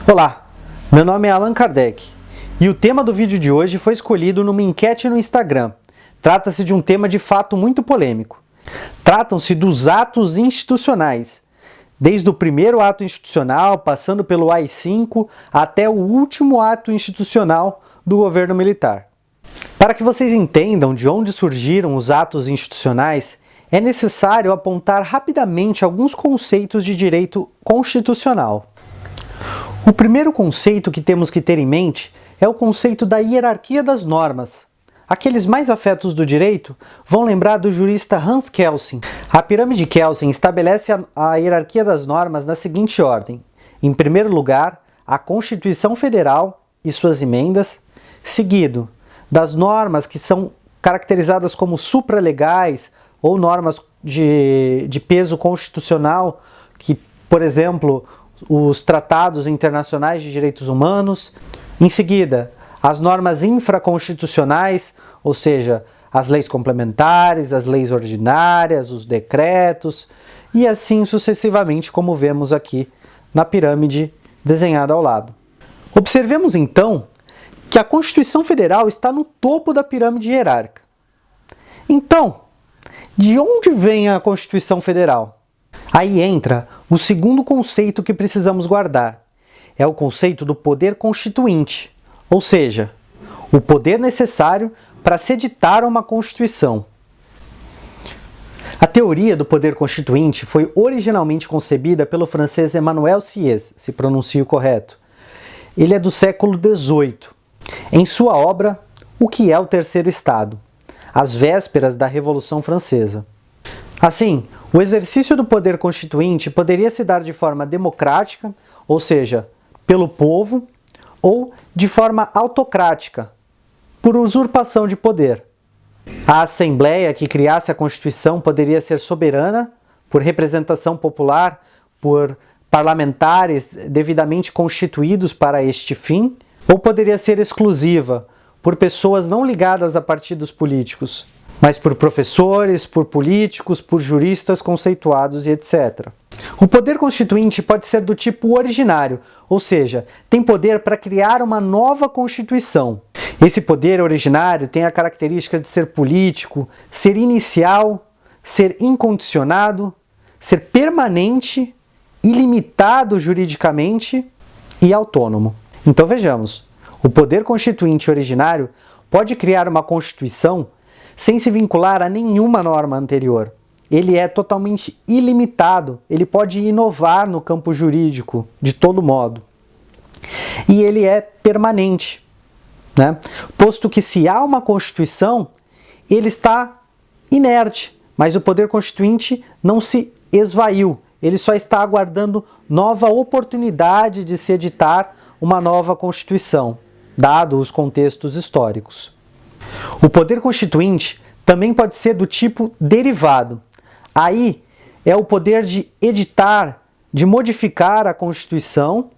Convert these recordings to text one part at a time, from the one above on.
Olá, meu nome é Allan Kardec e o tema do vídeo de hoje foi escolhido numa enquete no Instagram. Trata-se de um tema de fato muito polêmico. Tratam-se dos atos institucionais, desde o primeiro ato institucional, passando pelo AI-5, até o último ato institucional do governo militar. Para que vocês entendam de onde surgiram os atos institucionais, é necessário apontar rapidamente alguns conceitos de direito constitucional. O primeiro conceito que temos que ter em mente é o conceito da hierarquia das normas. Aqueles mais afetos do direito vão lembrar do jurista Hans Kelsen. A pirâmide Kelsen estabelece a hierarquia das normas na seguinte ordem. Em primeiro lugar, a Constituição Federal e suas emendas, seguido das normas que são caracterizadas como supralegais ou normas de peso constitucional, que, por exemplo, os tratados internacionais de direitos humanos. Em seguida, as normas infraconstitucionais, ou seja, as leis complementares, as leis ordinárias, os decretos, e assim sucessivamente, como vemos aqui na pirâmide desenhada ao lado. Observemos então que a Constituição Federal está no topo da pirâmide hierárquica. Então, de onde vem a Constituição Federal? Aí entra o segundo conceito que precisamos guardar. É o conceito do poder constituinte, ou seja, o poder necessário para se editar uma Constituição. A teoria do poder constituinte foi originalmente concebida pelo francês Emmanuel Sieyès, se pronuncio correto. Ele é do século XVIII. Em sua obra, O que é o Terceiro Estado? Às vésperas da Revolução Francesa. Assim, o exercício do poder constituinte poderia se dar de forma democrática, ou seja, pelo povo, ou de forma autocrática, por usurpação de poder. A Assembleia que criasse a Constituição poderia ser soberana, por representação popular, por parlamentares devidamente constituídos para este fim, ou poderia ser exclusiva, por pessoas não ligadas a partidos políticos, mas por professores, por políticos, por juristas conceituados e etc. O poder constituinte pode ser do tipo originário, ou seja, tem poder para criar uma nova Constituição. Esse poder originário tem a característica de ser político, ser inicial, ser incondicionado, ser permanente, ilimitado juridicamente e autônomo. Então vejamos, o poder constituinte originário pode criar uma Constituição sem se vincular a nenhuma norma anterior. Ele é totalmente ilimitado, ele pode inovar no campo jurídico de todo modo. E ele é permanente, né? Posto que se há uma Constituição, ele está inerte, mas o poder constituinte não se esvaiu, ele só está aguardando nova oportunidade de se editar uma nova Constituição, dado os contextos históricos. O poder constituinte também pode ser do tipo derivado. Aí é o poder de editar, de modificar a Constituição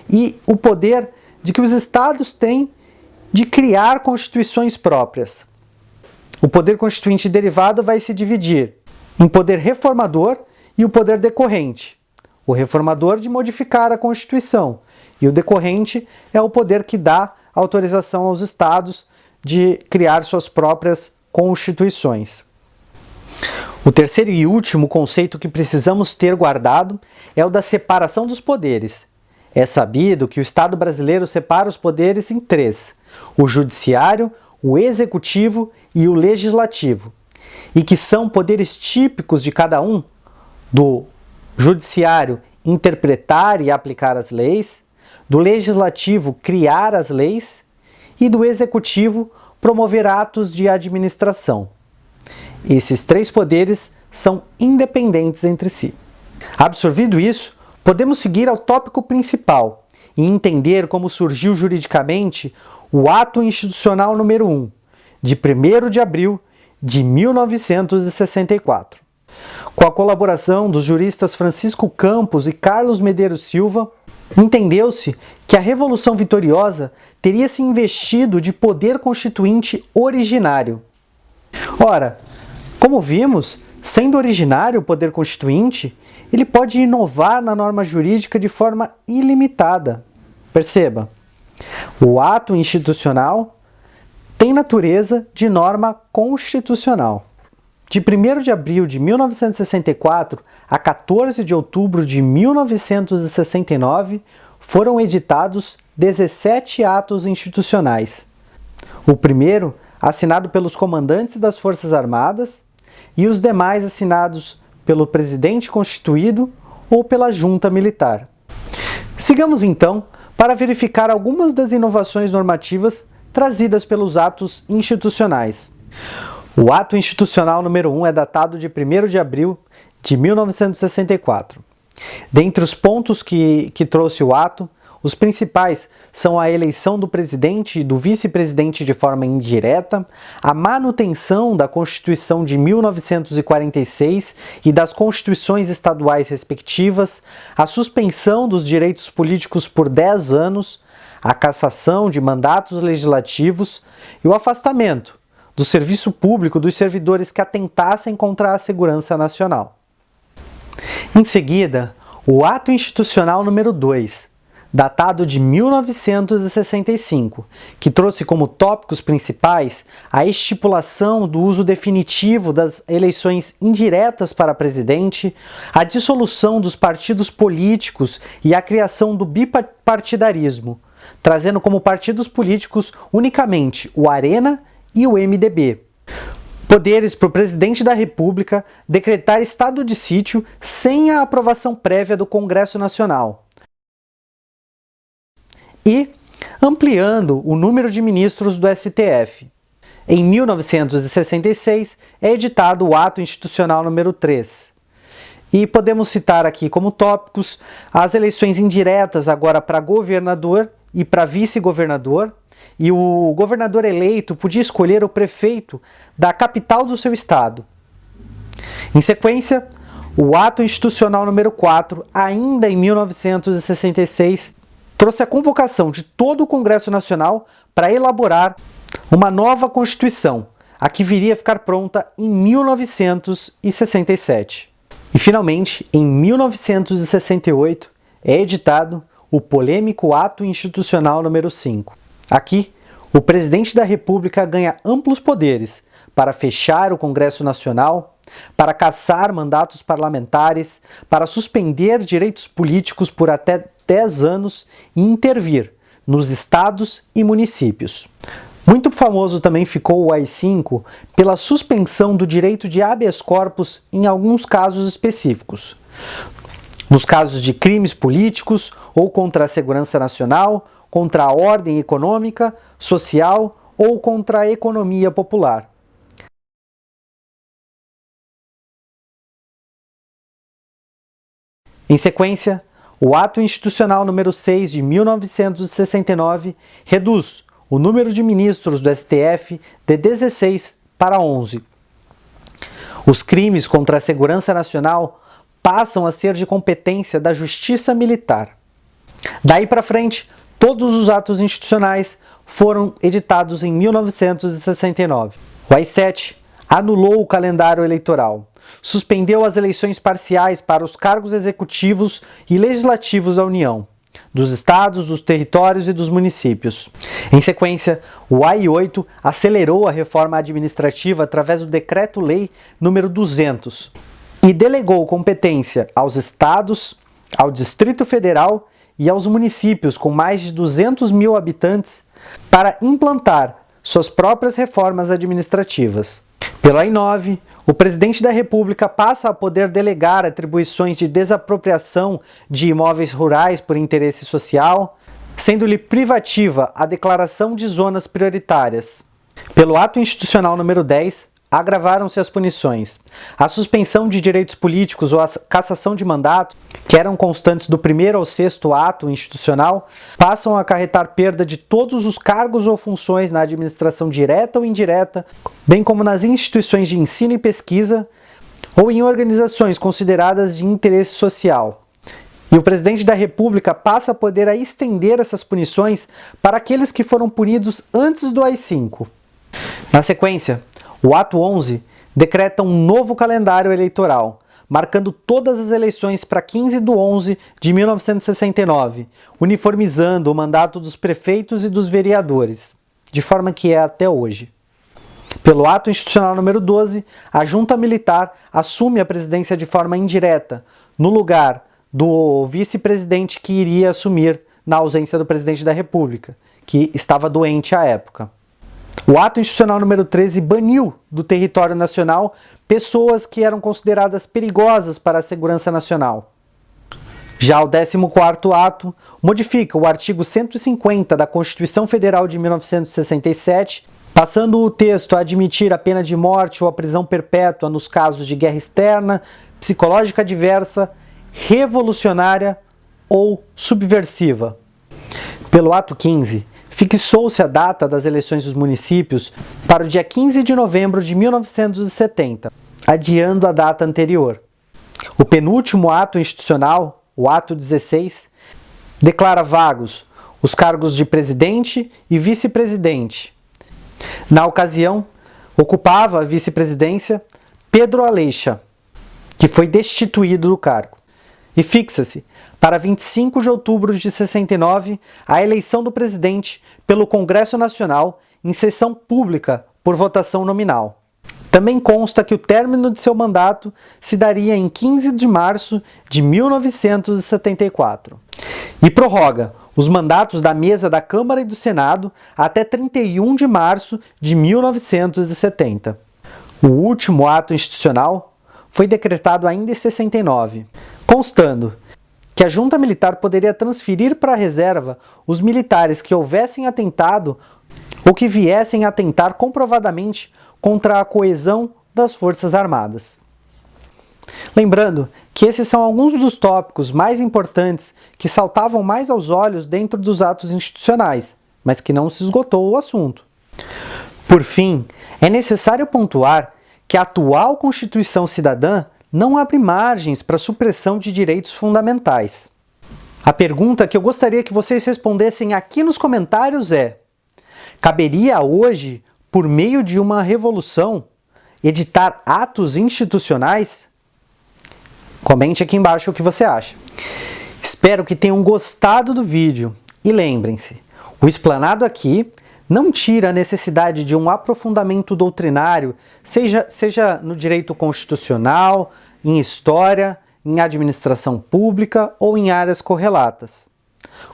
e o poder de que os estados têm de criar constituições próprias. O poder constituinte derivado vai se dividir em poder reformador e o poder decorrente. O reformador de modificar a Constituição e o decorrente é o poder que dá autorização aos estados de criar suas próprias constituições. O terceiro e último conceito que precisamos ter guardado é o da separação dos poderes. É sabido que o Estado brasileiro separa os poderes em três: o judiciário, o executivo e o legislativo, e que são poderes típicos de cada um: do judiciário interpretar e aplicar as leis, do legislativo criar as leis e do executivo promover atos de administração. Esses três poderes são independentes entre si. Absorvido isso, podemos seguir ao tópico principal e entender como surgiu juridicamente o Ato Institucional número 1, de 1º de abril de 1964. Com a colaboração dos juristas Francisco Campos e Carlos Medeiros Silva, entendeu-se que a Revolução Vitoriosa teria se investido de poder constituinte originário. Ora, como vimos, sendo originário o poder constituinte, ele pode inovar na norma jurídica de forma ilimitada. Perceba, o ato institucional tem natureza de norma constitucional. De 1º de abril de 1964 a 14 de outubro de 1969, foram editados 17 atos institucionais. O primeiro, assinado pelos comandantes das Forças Armadas, e os demais assinados pelo presidente constituído ou pela junta militar. Sigamos então para verificar algumas das inovações normativas trazidas pelos atos institucionais. O ato institucional número 1 é datado de 1º de abril de 1964. Dentre os pontos que trouxe o ato, os principais são a eleição do presidente e do vice-presidente de forma indireta, a manutenção da Constituição de 1946 e das constituições estaduais respectivas, a suspensão dos direitos políticos por 10 anos, a cassação de mandatos legislativos e o afastamento do serviço público dos servidores que atentassem contra a segurança nacional. Em seguida, o ato institucional número 2, datado de 1965, que trouxe como tópicos principais a estipulação do uso definitivo das eleições indiretas para presidente, a dissolução dos partidos políticos e a criação do bipartidarismo, trazendo como partidos políticos unicamente o Arena e o MDB. Poderes para o presidente da República decretar estado de sítio sem a aprovação prévia do Congresso Nacional. E ampliando o número de ministros do STF. Em 1966 é editado o ato institucional número 3. E podemos citar aqui como tópicos as eleições indiretas agora para governador e para vice-governador, e o governador eleito podia escolher o prefeito da capital do seu estado. Em sequência, o ato institucional número 4, ainda em 1966, trouxe a convocação de todo o Congresso Nacional para elaborar uma nova Constituição, a que viria a ficar pronta em 1967. E finalmente, em 1968, é editado o polêmico Ato Institucional número 5. Aqui, o presidente da República ganha amplos poderes para fechar o Congresso Nacional, para cassar mandatos parlamentares, para suspender direitos políticos por até 10 anos e intervir nos estados e municípios. Muito famoso também ficou o AI-5 pela suspensão do direito de habeas corpus em alguns casos específicos. Nos casos de crimes políticos ou contra a segurança nacional, contra a ordem econômica, social ou contra a economia popular. Em sequência, o Ato Institucional número 6 de 1969 reduz o número de ministros do STF de 16 para 11. Os crimes contra a segurança nacional passam a ser de competência da Justiça Militar. Daí para frente, todos os atos institucionais foram editados em 1969. O AI-7 anulou o calendário eleitoral, suspendeu as eleições parciais para os cargos executivos e legislativos da União, dos estados, dos territórios e dos municípios. Em sequência, o AI-8 acelerou a reforma administrativa através do Decreto-Lei número 200 e delegou competência aos estados, ao Distrito Federal e aos municípios com mais de 200 mil habitantes para implantar suas próprias reformas administrativas. Pelo AI-9, o presidente da República passa a poder delegar atribuições de desapropriação de imóveis rurais por interesse social, sendo-lhe privativa a declaração de zonas prioritárias. Pelo Ato Institucional número 10, agravaram-se as punições. A suspensão de direitos políticos ou a cassação de mandato, que eram constantes do 1º ao 6º ato institucional, passam a acarretar perda de todos os cargos ou funções na administração direta ou indireta, bem como nas instituições de ensino e pesquisa ou em organizações consideradas de interesse social. E o presidente da República passa a poder estender essas punições para aqueles que foram punidos antes do AI-5. Na sequência, o Ato 11 decreta um novo calendário eleitoral marcando todas as eleições para 15/11 de 1969, uniformizando o mandato dos prefeitos e dos vereadores, de forma que é até hoje. Pelo ato institucional número 12, a junta militar assume a presidência de forma indireta, no lugar do vice-presidente que iria assumir na ausência do presidente da República, que estava doente à época. O ato institucional número 13 baniu do território nacional pessoas que eram consideradas perigosas para a segurança nacional. Já o 14º ato modifica o artigo 150 da Constituição Federal de 1967, passando o texto a admitir a pena de morte ou a prisão perpétua nos casos de guerra externa, psicológica adversa, revolucionária ou subversiva. Pelo ato 15, fixou-se a data das eleições dos municípios para o dia 15 de novembro de 1970, adiando a data anterior. O penúltimo ato institucional, o ato 16, declara vagos os cargos de presidente e vice-presidente. Na ocasião, ocupava a vice-presidência Pedro Aleixo, que foi destituído do cargo. E fixa-se para 25 de outubro de 69 a eleição do presidente pelo Congresso Nacional em sessão pública por votação nominal. Também consta que o término de seu mandato se daria em 15 de março de 1974 e prorroga os mandatos da mesa da Câmara e do Senado até 31 de março de 1970. O último ato institucional foi decretado ainda em 69, constando que a junta militar poderia transferir para a reserva os militares que houvessem atentado ou que viessem a atentar comprovadamente contra a coesão das Forças Armadas. Lembrando que esses são alguns dos tópicos mais importantes que saltavam mais aos olhos dentro dos atos institucionais, mas que não se esgotou o assunto. Por fim, é necessário pontuar que a atual Constituição Cidadã não abre margens para a supressão de direitos fundamentais. A pergunta que eu gostaria que vocês respondessem aqui nos comentários é: caberia hoje, por meio de uma revolução, editar atos institucionais? Comente aqui embaixo o que você acha. Espero que tenham gostado do vídeo e lembrem-se, o explanado aqui não tira a necessidade de um aprofundamento doutrinário, seja no direito constitucional, em história, em administração pública ou em áreas correlatas.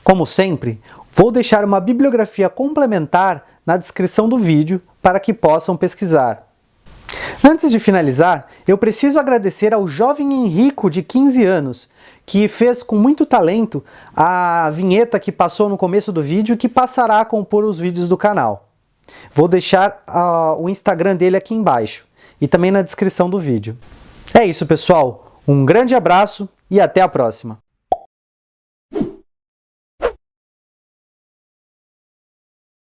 Como sempre, vou deixar uma bibliografia complementar na descrição do vídeo para que possam pesquisar. Antes de finalizar, eu preciso agradecer ao jovem Henrico, de 15 anos, que fez com muito talento a vinheta que passou no começo do vídeo e que passará a compor os vídeos do canal. Vou deixar o Instagram dele aqui embaixo e também na descrição do vídeo. É isso, pessoal. Um grande abraço e até a próxima!